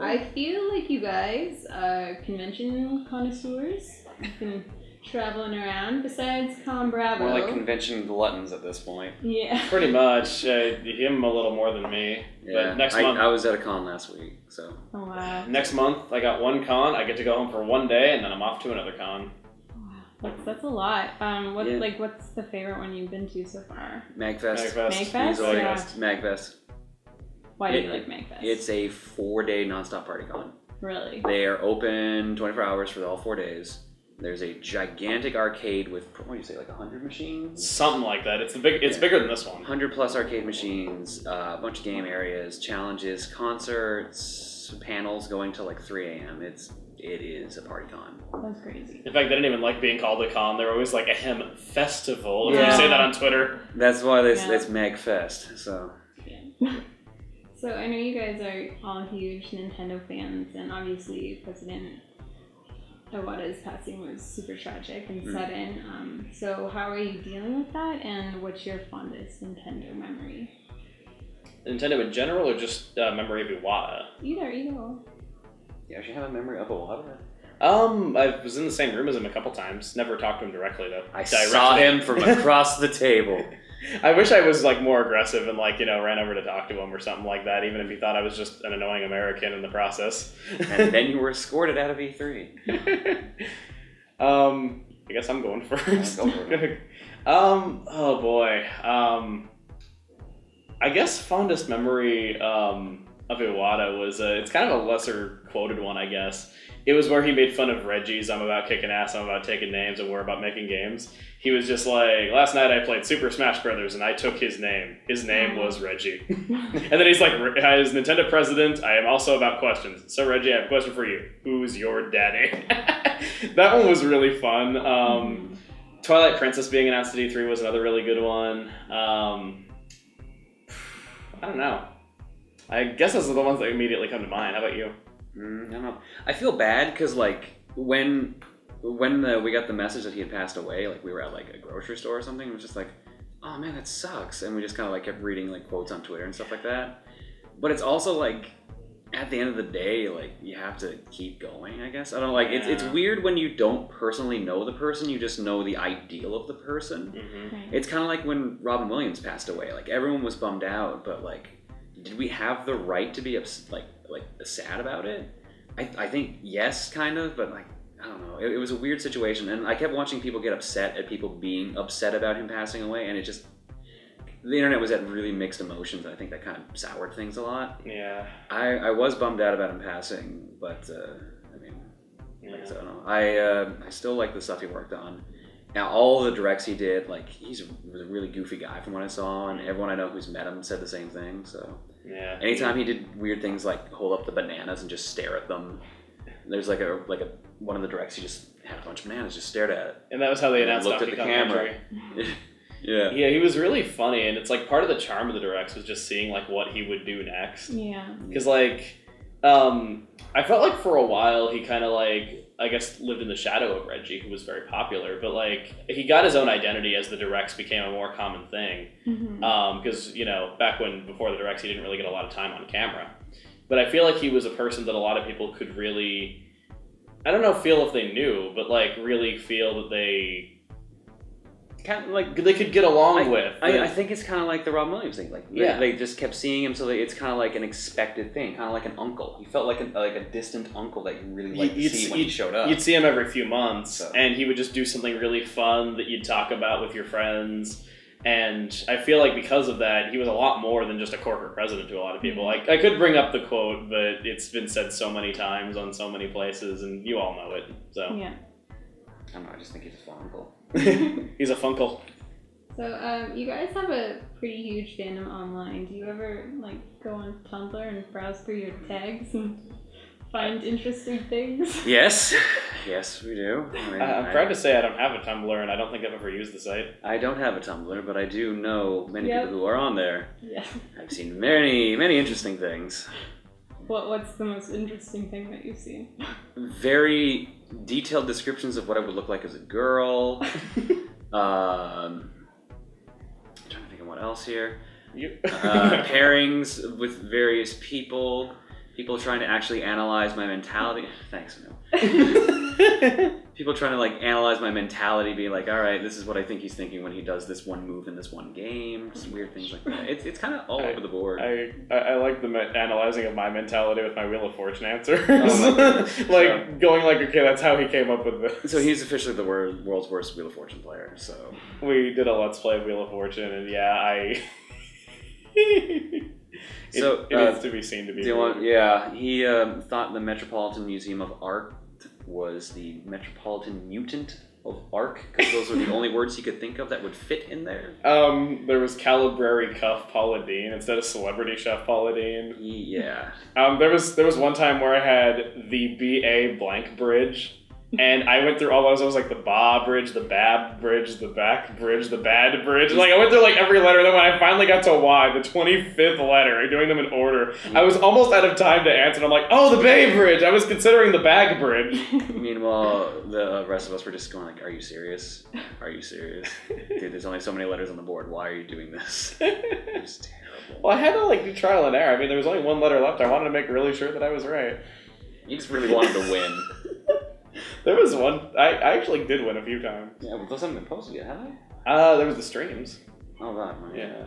I feel like you guys are convention connoisseurs. You've been traveling around. Besides Con Bravo. More like convention gluttons at this point. Yeah. Pretty much. Him a little more than me. Yeah. But next month. I was at a con last week, so. Oh, wow. Next month, I got one con. I get to go home for one day, and then I'm off to another con. Wow. That's a lot. What's the favorite one you've been to so far? Magfest. Magfest? Easily. Yeah. Magfest. Why do you like Magfest? It's a 4-day nonstop party con. Really? They are open 24 hours for all 4 days. There's a gigantic arcade with, what do you say, like 100 machines? Something like that. It's bigger than this one. 100 plus arcade machines, a bunch of game areas, challenges, concerts, panels going till like 3 a.m. It is a party con. That's crazy. In fact, they didn't even like being called a con. They're always like a festival. If Yeah. you say that on Twitter. That's why it's Magfest. So. Yeah. So I know you guys are all huge Nintendo fans, and obviously President Iwata's passing was super tragic and sudden. So how are you dealing with that, and what's your fondest Nintendo memory? Nintendo in general, or just memory of Iwata? Either. You actually have a memory of Iwata? I was in the same room as him a couple times. Never talked to him directly though. I saw him from across the table. I wish I was like more aggressive and ran over to talk to him or something like that, even if he thought I was just an annoying American in the process. And then you were escorted out of E3. I guess I'm going first. Go for it. Oh boy. I guess fondest memory of Iwata was it's kind of a lesser quoted one, I guess. It was where he made fun of Reggie's I'm about kicking ass, I'm about taking names, and we're about making games. He was just like, last night I played Super Smash Brothers and I took his name. His name was Reggie. And then he's like, as Nintendo president, I am also about questions. So Reggie, I have a question for you. Who's your daddy? That one was really fun. Twilight Princess being announced at E3 was another really good one. I don't know. I guess those are the ones that immediately come to mind. How about you? I don't know. I feel bad because when we got the message that he had passed away, we were at a grocery store or something, it was just like, oh man, that sucks. And we just kind of kept reading quotes on Twitter and stuff like that. But it's also at the end of the day, you have to keep going, I guess. I don't know, it's weird when you don't personally know the person, you just know the ideal of the person. Mm-hmm. It's kind of like when Robin Williams passed away. Everyone was bummed out, but did we have the right to be sad about it? I think yes, kind of, but I don't know. It was a weird situation, and I kept watching people get upset at people being upset about him passing away, and the internet was at really mixed emotions, and I think that kind of soured things a lot. Yeah. I was bummed out about him passing, but I don't know. I still like the stuff he worked on. Now, all the directs he did, he's a really goofy guy from what I saw, and everyone I know who's met him said the same thing, so. Yeah. Anytime he did weird things like hold up the bananas and just stare at them. There's one of the directs he just had a bunch of bananas, just stared at it. And that was how they announced looked at the Donkey Kong camera. Country. Yeah. Yeah, he was really funny, and it's part of the charm of the directs was just seeing what he would do next. Yeah. Because I felt for a while he kind of I guess lived in the shadow of Reggie, who was very popular, but he got his own identity as the directs became a more common thing. Because back before the directs he didn't really get a lot of time on camera, but I feel he was a person that a lot of people could really, I don't know, feel if they knew, but really feel that they kind of they could get along with. I think it's kind of like the Robin Williams thing. They just kept seeing him, so it's kind of like an expected thing, kind of like an uncle. He felt like a distant uncle that you really liked to see when he showed up. You'd see him every few months, and he would just do something really fun that you'd talk about with your friends. And I feel because of that, he was a lot more than just a corporate president to a lot of people. I could bring up the quote, but it's been said so many times on so many places, and you all know it. So yeah. I don't know, I just think he's a fun uncle. He's a funkle. So, you guys have a pretty huge fandom online. Do you ever go on Tumblr and browse through your tags and find interesting things? Yes, we do. I'm proud to say I don't have a Tumblr, and I don't think I've ever used the site. I don't have a Tumblr, but I do know many people who are on there. Yeah. I've seen many, many interesting things. What's the most interesting thing that you've seen? Very detailed descriptions of what I would look like as a girl. I'm trying to think of what else here. Pairings with various people. People trying to actually analyze my mentality. Thanks, no. People trying to like analyze my mentality, being like, all right, this is what I think he's thinking when he does this one move in this one game. Just weird things like that. It's kind of all over the board. I like the analyzing of my mentality with my Wheel of Fortune answers. Like going like, okay, that's how he came up with this. So he's officially the world's worst Wheel of Fortune player. So we did a Let's Play of Wheel of Fortune, and yeah, it is to be seen to be. He thought the Metropolitan Museum of Art was the Metropolitan Mutant of Arc, because those were the only words he could think of that would fit in there. There was Calibrary Cuff Paula Deen instead of Celebrity Chef Paula Deen. Yeah. There was one time where I had the BA blank bridge, and I went through all those. I was like the Ba bridge, the Bab bridge, the Back bridge, the Bad bridge. Like I went through like every letter. Then when I finally got to Y, the 25th letter, doing them in order, I was almost out of time to answer. And I'm like, oh, the Bay bridge. I was considering the Bag bridge. Meanwhile, the rest of us were just going like, are you serious? Are you serious? Dude, there's only so many letters on the board. Why are you doing this? It's terrible. Well, I had to like do trial and error. I mean, there was only one letter left. I wanted to make really sure that I was right. You just really wanted to win. There was one. I actually did win a few times. Yeah, but those haven't been posted yet, have they? There was the streams. Oh, God. Man. Yeah.